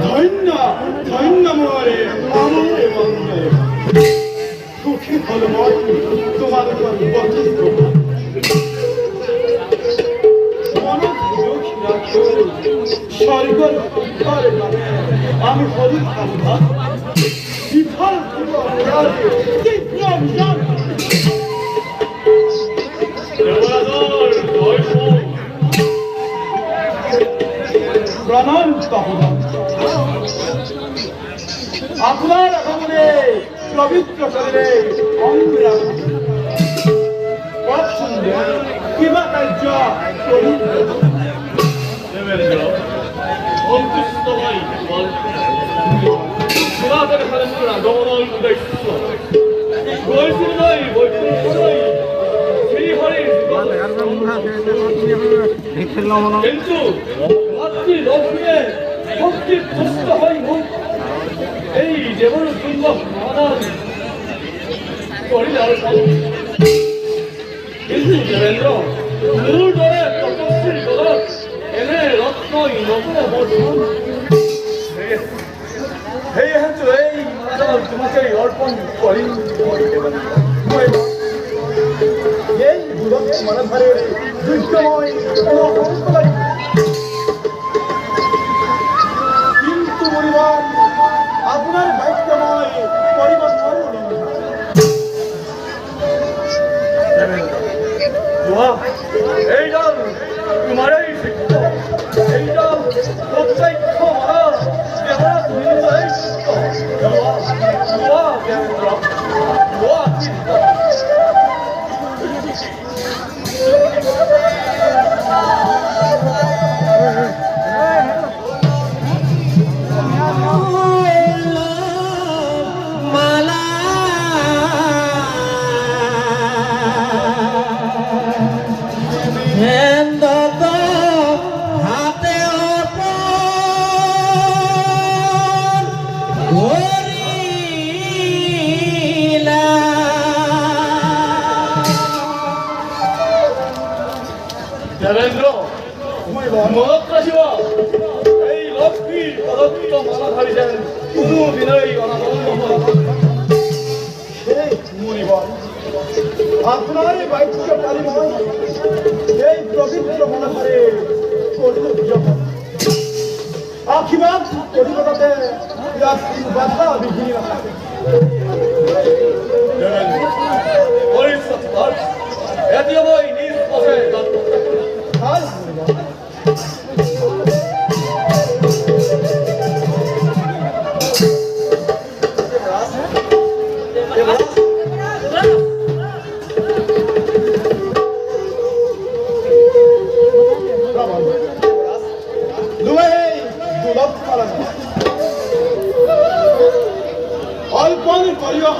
ধন্য ধন্য মোরে আমরে মঙ্গল সুখী হল মই তোমার উপর বচিত স্বর্গর আমি হরি খাবো বিফল প্রণাম তপন আপনার আগমনে পবিত্র শরীরে অঙ্গরাগ সুন্দর কিবা কার্য করুন সন্তুষ্ট হই পুরাতন সারেন্দ্র আগমন উদ্দেশ্য বৈষ্ণব নয় বৈষ্ণব নয় শ্রীহরির কিন্তু মাতৃলক্ষ্মীর ভক্তি তুষ্ট হই এই দেবর দুর্লভ সমাধান করিলাম কিন্তু দেবেন্দ্র মূল দরে তপস্বীর দলত এনে রত্ন নতুন বর্ষণ এই হেতু এই তোমাকে অর্পণ করি এই দুরন্ত মনধারে দুষ্টময় কিন্তু পরিবার আপনার বাক্যময় পরিবর্তন এই দল তোমার এই শিক্ষা এই দল প্রত্যক্ষ মারা দেবরা তুমি দেবেন্দ্র মহাপ্রাসিবা এই লক্ষ্মীর পদত্ব মালাধারী যেন কোনো দিনই অনাবন্ধ আপনার এই বাক্যকারী নয় এই পবিত্র মনোহরে আখিবাদ কলিকতাতে বাধা বিঘ্ন এটিও বই নিজ পথে অল্পন করিয়া